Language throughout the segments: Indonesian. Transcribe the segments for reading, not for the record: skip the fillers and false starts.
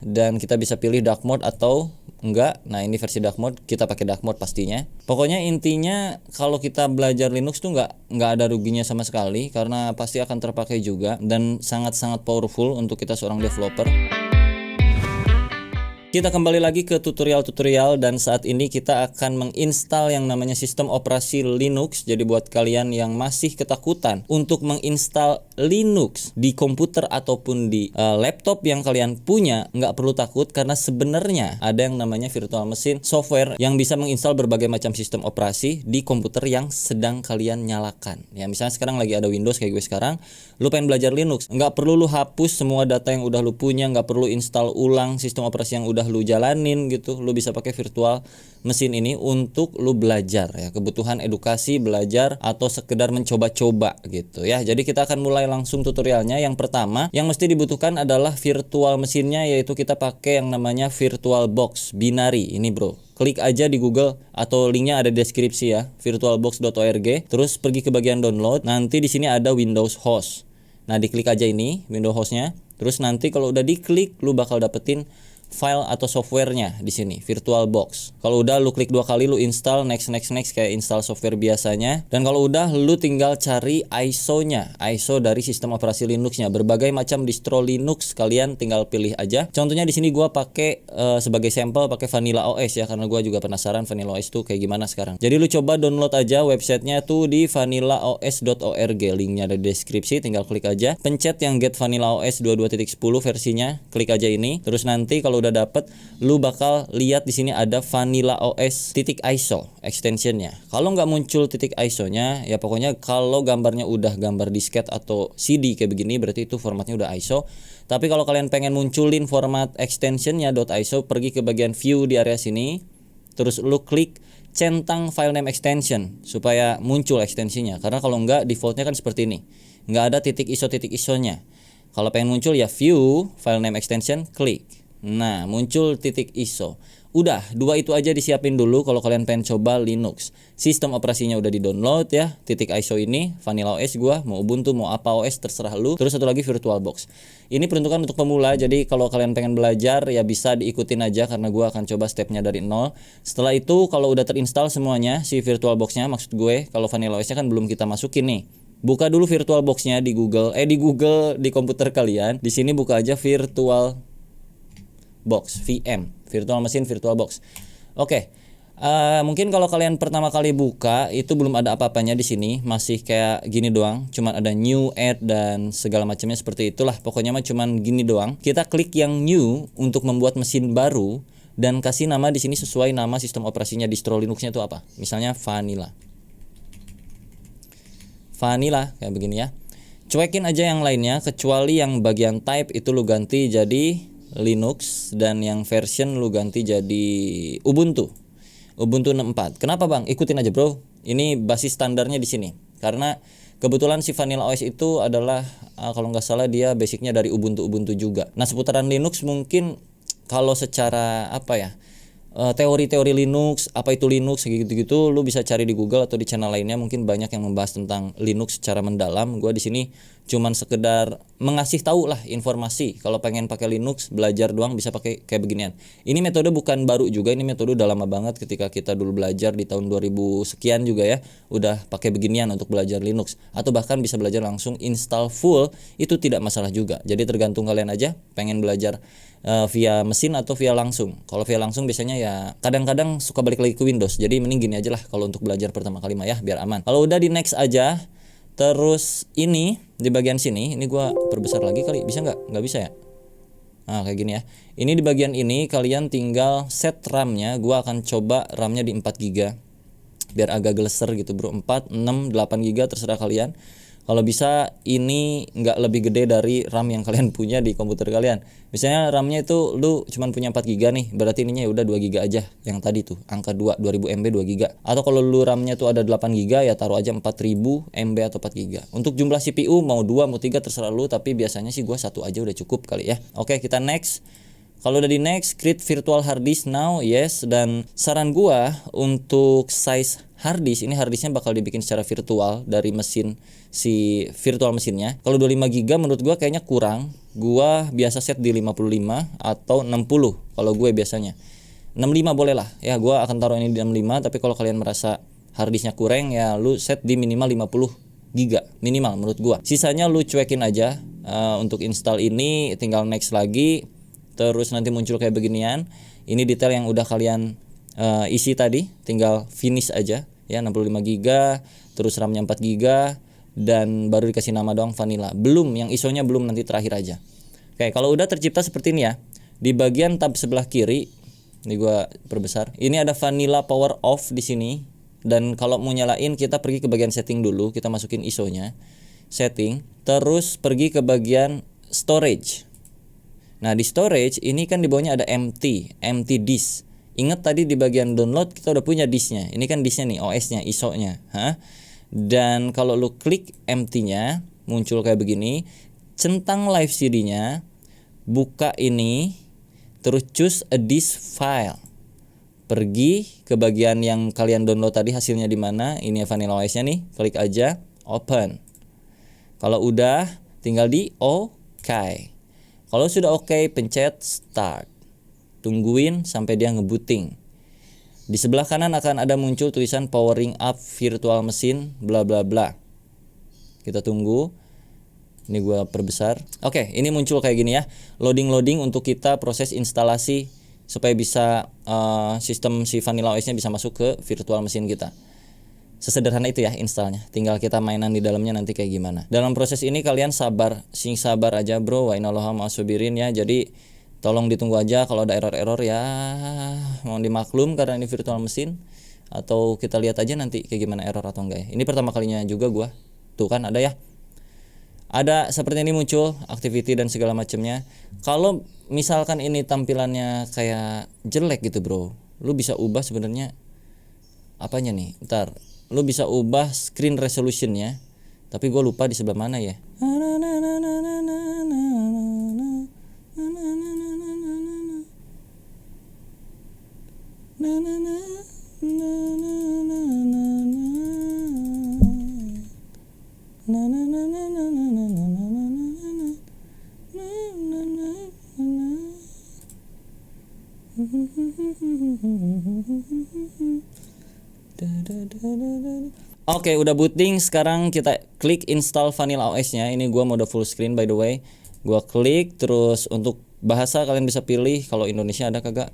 dan kita bisa pilih dark mode atau enggak. Nah ini versi dark mode, kita pakai dark mode pastinya. Pokoknya intinya kalau kita belajar Linux tuh nggak ada ruginya sama sekali, karena pasti akan terpakai juga dan sangat-sangat powerful untuk kita seorang developer. Kita kembali lagi ke tutorial-tutorial, dan saat ini kita akan menginstal yang namanya sistem operasi Linux. Jadi buat kalian yang masih ketakutan untuk menginstal Linux di komputer ataupun di laptop yang kalian punya, nggak perlu takut, karena sebenarnya ada yang namanya virtual machine software yang bisa menginstal berbagai macam sistem operasi di komputer yang sedang kalian nyalakan. Ya misalnya sekarang lagi ada Windows kayak gue sekarang, lu pengen belajar Linux, nggak perlu lu hapus semua data yang udah lu punya, nggak perlu install ulang sistem operasi yang udah lu jalanin gitu. Lu bisa pakai virtual mesin ini untuk lu belajar ya, kebutuhan edukasi, belajar, atau sekedar mencoba-coba gitu ya. Jadi kita akan mulai langsung tutorialnya. Yang pertama yang mesti dibutuhkan adalah virtual mesinnya, yaitu kita pakai yang namanya VirtualBox Binary ini bro. Klik aja di Google atau linknya ada di deskripsi ya, virtualbox.org. Terus pergi ke bagian download, nanti di sini ada Windows Host. Nah diklik aja ini Windows Hostnya. Terus nanti kalau udah diklik, lu bakal dapetin file atau softwarenya di sini, VirtualBox. Kalau udah lu klik 2 kali, lu install, next kayak install software biasanya. Dan kalau udah, lu tinggal cari ISO-nya, ISO dari sistem operasi Linux-nya. Berbagai macam distro Linux kalian tinggal pilih aja. Contohnya di sini gua pakai sebagai sampel pakai Vanilla OS ya, karena gua juga penasaran Vanilla OS tuh kayak gimana sekarang. Jadi lu coba download aja websitenya tuh di vanillaos.org. Linknya ada di deskripsi, tinggal klik aja. Pencet yang Get Vanilla OS 22.10 versinya, klik aja ini. Terus nanti kalau udah dapet, lu bakal lihat di sini ada Vanilla OS .iso extensionnya. Kalau nggak muncul .iso-nya, ya pokoknya kalau gambarnya udah gambar disket atau CD kayak begini, berarti itu formatnya udah ISO. Tapi kalau kalian pengen munculin format extensionnya .iso, pergi ke bagian view di area sini, terus lu klik centang file name extension supaya muncul ekstensinya. Karena kalau nggak, defaultnya kan seperti ini, nggak ada .iso-nya. Kalau pengen muncul ya view file name extension, klik. Nah muncul .iso. Udah, 2 itu aja disiapin dulu kalau kalian pengen coba Linux. Sistem operasinya udah di download ya, .iso ini, Vanilla OS gua, mau Ubuntu, mau apa OS terserah lu. Terus satu lagi VirtualBox. Ini peruntukan untuk pemula, jadi kalau kalian pengen belajar ya bisa diikutin aja, karena gua akan coba stepnya dari nol. Setelah itu kalau udah terinstall semuanya si VirtualBox-nya, maksud gue kalau Vanilla OS-nya kan belum kita masukin nih. Buka dulu VirtualBox-nya di Google, di komputer kalian. Di sini buka aja VirtualBox VM, virtual machine VirtualBox. Oke. Mungkin kalau kalian pertama kali buka itu belum ada apa-apanya di sini, masih kayak gini doang, cuman ada new, add dan segala macamnya seperti itulah. Pokoknya mah cuman gini doang. Kita klik yang new untuk membuat mesin baru dan kasih nama di sini sesuai nama sistem operasinya, distro Linuxnya itu apa. Misalnya Vanilla kayak begini ya. Cuekin aja yang lainnya kecuali yang bagian type itu lu ganti jadi Linux, dan yang version lu ganti jadi Ubuntu 64. Kenapa bang? Ikutin aja bro. Ini basis standarnya di sini. Karena kebetulan si Vanilla OS itu adalah kalau nggak salah dia basicnya dari Ubuntu juga. Nah seputaran Linux mungkin kalau secara teori-teori Linux, apa itu Linux gitu-gitu, lu bisa cari di Google atau di channel lainnya, mungkin banyak yang membahas tentang Linux secara mendalam. Gua di sini cuman sekedar mengasih tahu lah informasi. Kalau pengen pakai Linux, belajar doang bisa pakai kayak beginian. Ini metode bukan baru juga, ini metode udah lama banget ketika kita dulu belajar di tahun 2000 sekian juga ya, udah pakai beginian untuk belajar Linux. Atau bahkan bisa belajar langsung install full, itu tidak masalah juga. Jadi tergantung kalian aja pengen belajar via mesin atau via langsung. Kalau via langsung biasanya ya kadang-kadang suka balik lagi ke Windows. Jadi mending gini aja lah kalau untuk belajar pertama kali mah ya, biar aman. Kalau udah di next aja. Terus ini di bagian sini, ini gua perbesar lagi kali, bisa nggak? Nggak bisa ya? Nah kayak gini ya. Ini di bagian ini kalian tinggal set RAM-nya. Gua akan coba RAM-nya di 4 GB biar agak geleser gitu bro. 4, 6, 8 GB terserah kalian. Kalau bisa ini nggak lebih gede dari RAM yang kalian punya di komputer kalian. Misalnya RAM-nya itu lu cuman punya 4 GB nih, berarti ininya ya udah 2 GB aja. Yang tadi tuh angka 2000 MB 2 GB. Atau kalau lu RAM-nya tuh ada 8 GB ya taruh aja 4000 MB atau 4 GB. Untuk jumlah CPU mau 2 mau 3 terserah lu, tapi biasanya sih gua 1 aja udah cukup kali ya. Oke, kita next. Kalau udah di next, create virtual hard disk now, yes. Dan saran gua untuk size hard disk, ini hard disknya bakal dibikin secara virtual dari mesin si virtual mesinnya. Kalau 25 GB menurut gua kayaknya kurang. Gua biasa set di 55 atau 60 kalau gue biasanya. 65 boleh lah. Ya gua akan taruh ini di 65, tapi kalau kalian merasa harddisknya kurang ya lu set di minimal 50 giga minimal menurut gua. Sisanya lu cuekin aja. Untuk install ini tinggal next lagi. Terus nanti muncul kayak beginian. Ini detail yang udah kalian isi tadi, tinggal finish aja ya, 65 giga, terus RAM-nya 4 giga, dan baru dikasih nama doang vanilla. Belum, yang ISO-nya belum, nanti terakhir aja. Oke, kalau udah tercipta seperti ini ya. Di bagian tab sebelah kiri, ini gua perbesar. Ini ada vanilla power off di sini. Dan kalau mau nyalain kita pergi ke bagian setting dulu, kita masukin ISO-nya. Setting, terus pergi ke bagian storage. Nah, di storage ini kan di bawahnya ada empty disk. Ingat tadi di bagian download kita udah punya disknya. Ini kan disknya nih, OS-nya, ISO-nya. Dan kalau lu klik empty-nya, muncul kayak begini. Centang live CD-nya, buka ini, terus choose a disk file. Pergi ke bagian yang kalian download tadi, hasilnya di mana? Ini Vanilla OS-nya nih, klik aja, open. Kalau udah, tinggal di OK. Kalau sudah OK, pencet start. Tungguin sampai dia ngebooting. Di sebelah kanan akan ada muncul tulisan powering up virtual machine bla bla bla. Kita tunggu. Ini gua perbesar. Oke, ini muncul kayak gini ya. Loading untuk kita proses instalasi supaya bisa sistem si Vanilla OS-nya bisa masuk ke virtual machine kita. Sesederhana itu ya installnya. Tinggal kita mainan di dalamnya nanti kayak gimana. Dalam proses ini kalian sabar aja bro. Wa innallaha ma'asubirin ya. Jadi tolong ditunggu aja, kalau ada error ya mohon dimaklum karena ini virtual machine. Atau kita lihat aja nanti kayak gimana error atau enggak ya. Ini pertama kalinya juga gua. Tuh kan ada ya. Ada seperti ini muncul activity dan segala macamnya. Kalau misalkan ini tampilannya kayak jelek gitu bro, lu bisa ubah sebenarnya apanya nih. Ntar lu bisa ubah screen resolutionnya, tapi gue lupa di sebelah mana ya. Oke, udah booting. Sekarang kita klik install Vanilla OS-nya. Ini gua mode full screen by the way. Gua klik, terus untuk bahasa kalian bisa pilih. Kalau Indonesia ada kagak?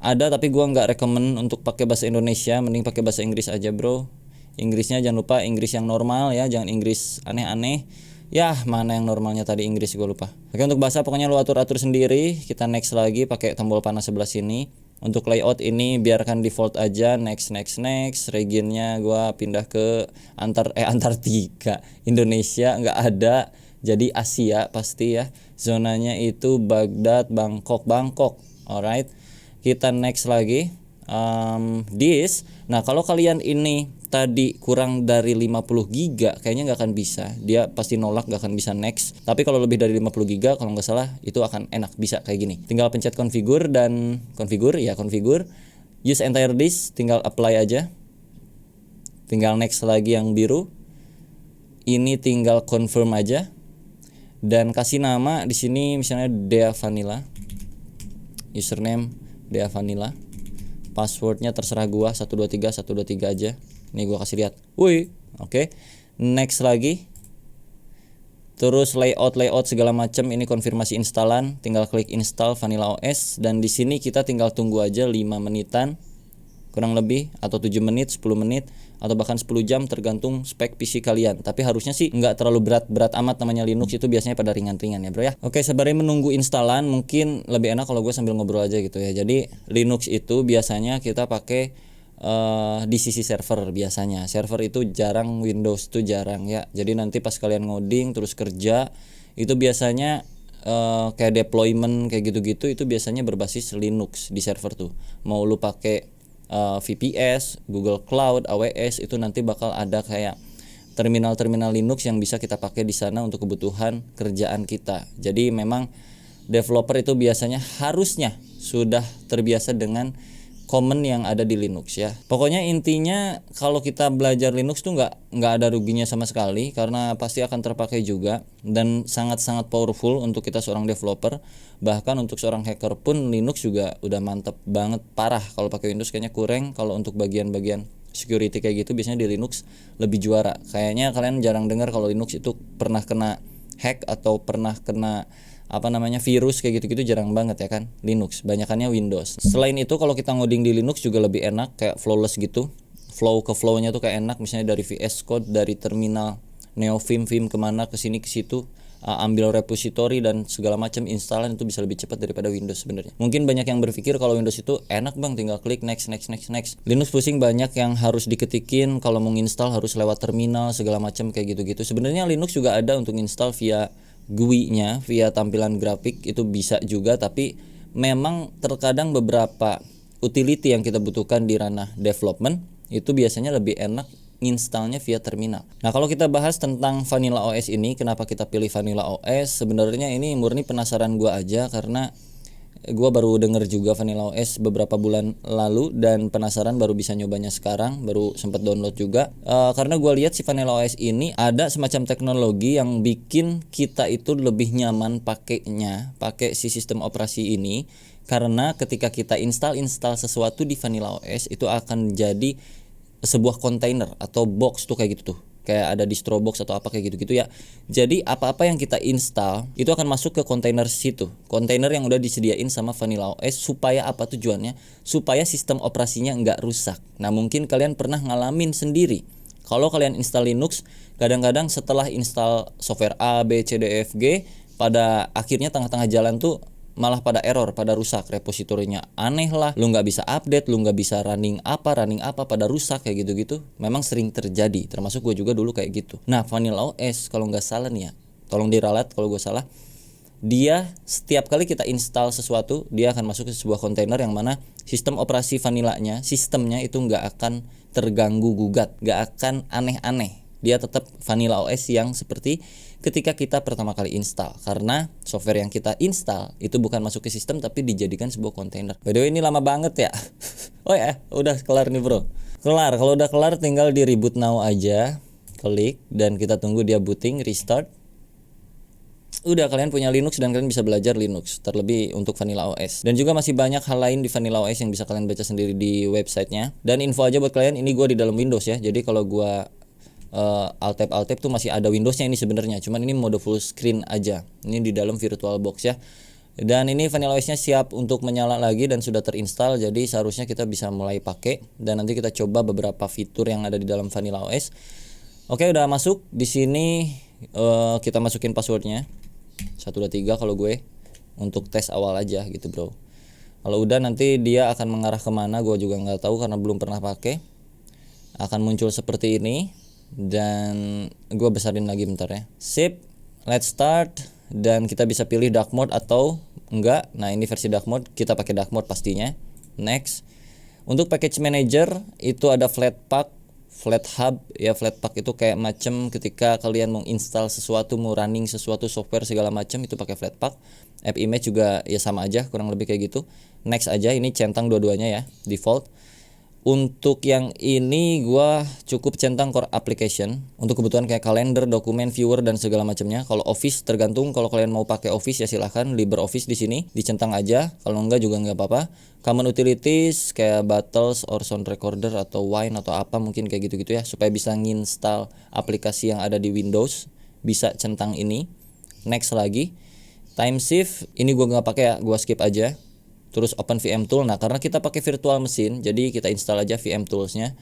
Ada, tapi gua nggak rekomen untuk pakai bahasa Indonesia. Mending pakai bahasa Inggris aja bro. Inggrisnya jangan lupa Inggris yang normal ya, jangan Inggris aneh-aneh. Ya, mana yang normalnya tadi, Inggris gue lupa. Oke, untuk bahasa pokoknya lu atur sendiri. Kita next lagi pakai tombol panah sebelah sini. Untuk layout ini biarkan default aja, next. Regionnya gua pindah ke Antartika. Indonesia nggak ada, jadi Asia pasti ya. Zonanya itu Baghdad, Bangkok. Alright. Kita next lagi. This. Nah, kalau kalian ini tadi kurang dari 50 giga kayaknya nggak akan bisa, dia pasti nolak, nggak akan bisa next. Tapi kalau lebih dari 50 giga kalau nggak salah itu akan enak, bisa kayak gini. Tinggal pencet configure dan configure. Use entire disk, tinggal apply aja. Tinggal next lagi yang biru. Ini tinggal confirm aja dan kasih nama di sini misalnya Dea Vanilla. Username Dea Vanilla. Passwordnya terserah gua 123 aja. Nih gua kasih lihat. Woi, oke. Next lagi. Terus layout segala macam ini konfirmasi instalan, tinggal klik install Vanilla OS dan di sini kita tinggal tunggu aja 5 menitan kurang lebih, atau 7 menit, 10 menit atau bahkan 10 jam tergantung spek PC kalian. Tapi harusnya sih nggak terlalu berat amat, namanya Linux itu biasanya pada ringan-ringan ya bro ya. Oke, sembari menunggu instalan mungkin lebih enak kalau gue sambil ngobrol aja gitu ya. Jadi Linux itu biasanya kita pakai di sisi server biasanya. Server itu jarang, Windows itu jarang ya. Jadi nanti pas kalian ngoding terus kerja itu biasanya kayak deployment kayak gitu-gitu itu biasanya berbasis Linux di server tuh. Mau lu pakai VPS, Google Cloud, AWS itu nanti bakal ada kayak terminal Linux yang bisa kita pakai di sana untuk kebutuhan kerjaan kita. Jadi memang developer itu biasanya harusnya sudah terbiasa dengan common yang ada di Linux ya. Pokoknya intinya kalau kita belajar Linux tuh nggak ada ruginya sama sekali, karena pasti akan terpakai juga dan sangat-sangat powerful untuk kita seorang developer. Bahkan untuk seorang hacker pun Linux juga udah mantep banget, parah. Kalau pakai Windows kayaknya kurang. Kalau untuk bagian-bagian security kayak gitu biasanya di Linux lebih juara. Kayaknya kalian jarang dengar kalau Linux itu pernah kena hack atau pernah kena virus kayak gitu-gitu, jarang banget ya kan Linux, banyakannya Windows. Selain itu kalau kita ngoding di Linux juga lebih enak, kayak flawless gitu, flow-nya tuh kayak enak, misalnya dari VS Code, dari terminal NeoVim kemana ke sini ke situ, ambil repository dan segala macam instalan itu bisa lebih cepat daripada Windows sebenarnya. Mungkin banyak yang berpikir kalau Windows itu enak bang, tinggal klik next. Linux pusing, banyak yang harus diketikin, kalau mau install harus lewat terminal segala macam kayak gitu-gitu. Sebenarnya Linux juga ada untuk install via GUI-nya, via tampilan grafik itu bisa juga, tapi memang terkadang beberapa utility yang kita butuhkan di ranah development itu biasanya lebih enak installnya via terminal. Nah kalau kita bahas tentang Vanilla OS ini, kenapa kita pilih Vanilla OS? Sebenarnya ini murni penasaran gua aja, karena gua baru denger juga Vanilla OS beberapa bulan lalu dan penasaran, baru bisa nyobanya sekarang, baru sempat download juga. Karena gua lihat si Vanilla OS ini ada semacam teknologi yang bikin kita itu lebih nyaman pakai si sistem operasi ini, karena ketika kita install sesuatu di Vanilla OS itu akan jadi sebuah kontainer atau box tuh kayak gitu tuh, kayak ada distro box atau apa kayak gitu-gitu ya. Jadi apa-apa yang kita install itu akan masuk ke kontainer situ, kontainer yang udah disediain sama Vanilla OS. Supaya apa tujuannya? Supaya sistem operasinya nggak rusak. Nah mungkin kalian pernah ngalamin sendiri, kalau kalian install Linux, kadang-kadang setelah install software A, B, C, D, F, G, pada akhirnya tengah-tengah jalan tuh malah pada error, pada rusak, repositorinya aneh lah, lu nggak bisa update, lu nggak bisa running apa pada rusak kayak gitu-gitu. Memang sering terjadi, termasuk gue juga dulu kayak gitu. Nah Vanilla OS kalau nggak salah nih ya, tolong diralat kalau gue salah, dia setiap kali kita install sesuatu dia akan masuk ke sebuah kontainer yang mana sistem operasi vanillanya, sistemnya itu nggak akan terganggu gugat, nggak akan aneh-aneh. Dia tetap Vanilla OS yang seperti ketika kita pertama kali install, karena software yang kita install itu bukan masuk ke sistem tapi dijadikan sebuah kontainer. By the way ini lama banget ya. Oh ya, udah kelar nih bro. Kelar, kalau udah kelar tinggal di reboot now aja. Klik dan kita tunggu dia booting, restart. Udah, kalian punya Linux dan kalian bisa belajar Linux, terlebih untuk Vanilla OS. Dan juga masih banyak hal lain di Vanilla OS yang bisa kalian baca sendiri di websitenya. Dan info aja buat kalian, ini gue di dalam Windows ya. Jadi kalau gue Alt-Tab tuh masih ada Windowsnya ini sebenarnya, cuman ini mode full screen aja. Ini di dalam VirtualBox ya. Dan ini Vanilla OS-nya siap untuk menyala lagi dan sudah terinstall, jadi seharusnya kita bisa mulai pakai. Dan nanti kita coba beberapa fitur yang ada di dalam Vanilla OS. Oke, udah masuk. Di sini kita masukin passwordnya 123 kalau gue, untuk tes awal aja gitu bro. Kalau udah nanti dia akan mengarah kemana gue juga nggak tahu karena belum pernah pakai. Akan muncul seperti ini. Dan gue besarin lagi bentar ya. Sip, let's start. Dan kita bisa pilih dark mode atau enggak. Nah ini versi dark mode, kita pakai dark mode pastinya. Next. Untuk package manager itu ada Flatpak, FlatHub ya. Flatpak itu kayak macam ketika kalian mau install sesuatu, mau running sesuatu software segala macam itu pakai Flatpak. App image juga ya sama aja, kurang lebih kayak gitu. Next aja, ini centang dua-duanya ya, default. Untuk yang ini gua cukup centang core application untuk kebutuhan kayak kalender, dokumen, viewer dan segala macamnya. Kalau Office tergantung, kalau kalian mau pakai Office ya silahkan LibreOffice di sini dicentang aja. Kalau enggak juga nggak apa-apa. Common utilities kayak Battles or Sound Recorder atau Wine atau apa mungkin kayak gitu-gitu ya, supaya bisa nginstal aplikasi yang ada di Windows bisa centang ini. Next lagi. Time shift ini gua nggak pakai ya, gua skip aja. Terus open VM tool. Nah karena kita pakai virtual machine, jadi kita install aja VM toolsnya.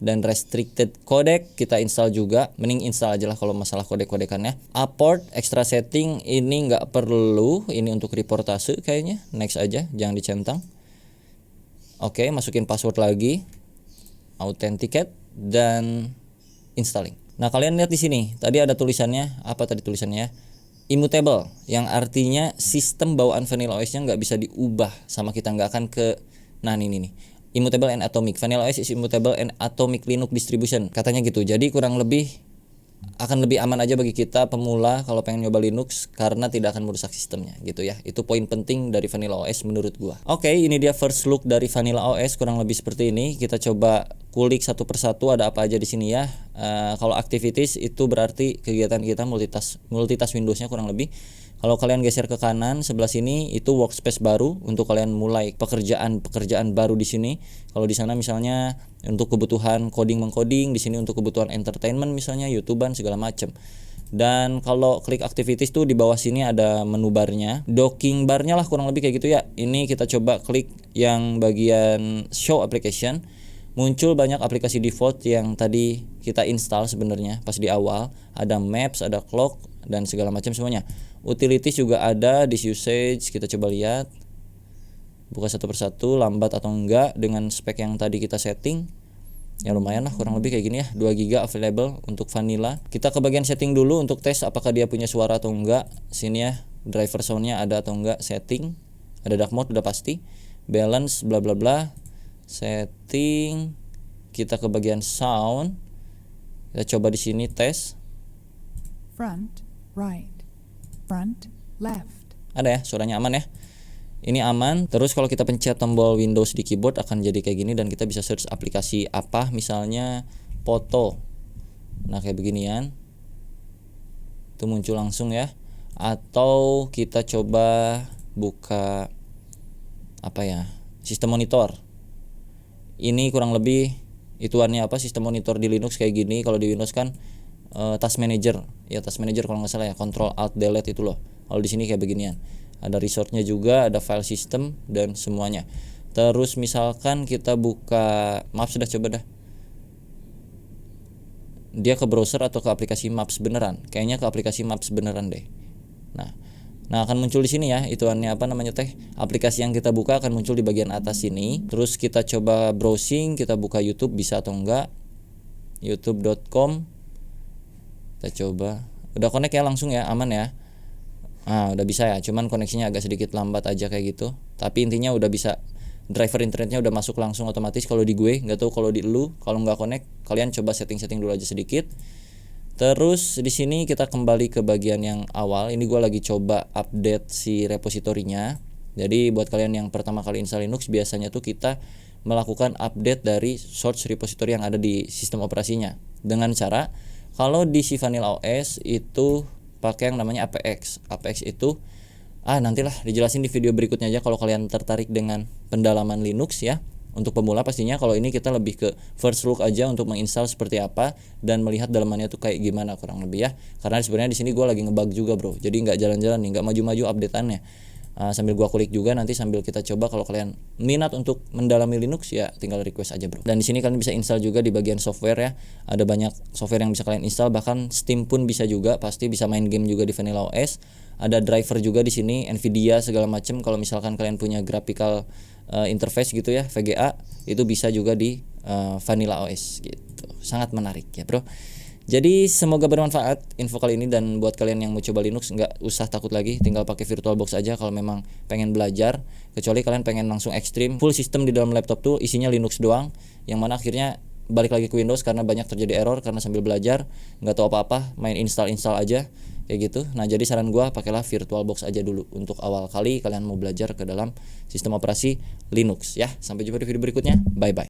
Dan restricted codec kita install juga. Mending install aja lah kalau masalah kodek-kodekannya. Apport extra setting ini nggak perlu, ini untuk reportase kayaknya. Next aja, jangan dicentang. Oke, masukin password lagi, authenticate dan installing. Nah kalian lihat di sini, tadi ada tulisannya, apa tadi tulisannya? Immutable, yang artinya sistem bawaan Vanilla OS-nya nggak bisa diubah sama kita, nggak akan ke. Nah ini nih, immutable and atomic. Vanilla OS is immutable and atomic Linux distribution, katanya gitu. Jadi kurang lebih akan lebih aman aja bagi kita pemula kalau pengen nyoba Linux karena tidak akan merusak sistemnya gitu ya. Itu poin penting dari Vanilla OS menurut gua. Oke, ini dia first look dari Vanilla OS kurang lebih seperti ini. Kita coba kulik satu persatu ada apa aja di sini ya. Kalau activities itu berarti kegiatan kita multitask Windowsnya kurang lebih. Kalau kalian geser ke kanan sebelah sini itu workspace baru untuk kalian mulai pekerjaan baru di sini. Kalau di sana misalnya untuk kebutuhan mengcoding, di sini untuk kebutuhan entertainment misalnya YouTubean segala macam. Dan kalau klik activities tuh di bawah sini ada menu barnya, docking barnya lah kurang lebih kayak gitu ya. Ini kita coba klik yang bagian show application. Muncul banyak aplikasi default yang tadi kita install sebenarnya pas di awal. Ada maps, ada clock dan segala macam semuanya. Utilities juga ada, this usage kita coba lihat. Buka satu persatu, lambat atau enggak dengan spek yang tadi kita setting. Ya lumayan lah kurang lebih kayak gini ya, 2 GB available untuk vanilla. Kita ke bagian setting dulu untuk tes apakah dia punya suara atau enggak. Sini ya, driver soundnya ada atau enggak, setting. Ada dark mode udah pasti. Balance bla bla bla. Setting. Kita ke bagian sound. Kita coba di sini tes. Front, right, front, left. Ada ya, suaranya aman ya. Ini aman. Terus kalau kita pencet tombol Windows di keyboard akan jadi kayak gini dan kita bisa search aplikasi apa, misalnya foto. Nah, kayak beginian. Itu muncul langsung ya. Atau kita coba buka apa ya? Sistem monitor. Ini kurang lebih ituannya apa? Sistem monitor di Linux kayak gini. Kalau di Windows kan task manager. Ya, task manager kalau nggak salah ya, Control Alt Delete itu loh. Kalau di sini kayak beginian. Ada resource-nya juga, ada file system dan semuanya. Terus misalkan kita buka Maps, sudah coba dah. Dia ke browser atau ke aplikasi Maps beneran? Kayaknya ke aplikasi Maps beneran deh. Nah akan muncul di sini ya, ituannya apa namanya teh? Aplikasi yang kita buka akan muncul di bagian atas sini. Terus kita coba browsing, kita buka YouTube bisa atau enggak? youtube.com. Kita coba. Udah connect ya langsung ya, aman ya. Nah udah bisa ya, cuman koneksinya agak sedikit lambat aja kayak gitu. Tapi intinya udah bisa, driver internetnya udah masuk langsung otomatis. Kalau di gue, nggak tahu kalau di lu, kalau nggak connect, kalian coba setting dulu aja sedikit. Terus di sini kita kembali ke bagian yang awal. Ini gue lagi coba update si repositorinya. Jadi buat kalian yang pertama kali install Linux, biasanya tuh kita melakukan update dari source repository yang ada di sistem operasinya. Dengan cara, kalau di si Vanilla OS itu pakai yang namanya APX. APX itu nantilah dijelasin di video berikutnya aja kalau kalian tertarik dengan pendalaman Linux ya. Untuk pemula pastinya, kalau ini kita lebih ke first look aja untuk menginstal seperti apa dan melihat dalamannya tuh kayak gimana kurang lebih ya. Karena sebenarnya di sini gue lagi ngebug juga bro. Jadi nggak jalan-jalan nih, nggak maju-maju updateannya. Sambil gua kulik juga nanti sambil kita coba. Kalau kalian minat untuk mendalami Linux ya tinggal request aja bro. Dan di sini kalian bisa install juga di bagian software ya. Ada banyak software yang bisa kalian install, bahkan Steam pun bisa juga, pasti bisa main game juga di Vanilla OS. Ada driver juga di sini, Nvidia segala macam. Kalau misalkan kalian punya graphical interface gitu ya, VGA, itu bisa juga di Vanilla OS gitu. Sangat menarik ya bro. Jadi semoga bermanfaat info kali ini, dan buat kalian yang mau coba Linux nggak usah takut lagi, tinggal pakai VirtualBox aja kalau memang pengen belajar. Kecuali kalian pengen langsung ekstrim, full system di dalam laptop tuh isinya Linux doang, yang mana akhirnya balik lagi ke Windows karena banyak terjadi error karena sambil belajar nggak tahu apa-apa, main install aja kayak gitu. Nah jadi saran gua pakailah VirtualBox aja dulu untuk awal kali kalian mau belajar ke dalam sistem operasi Linux ya. Sampai jumpa di video berikutnya, bye bye.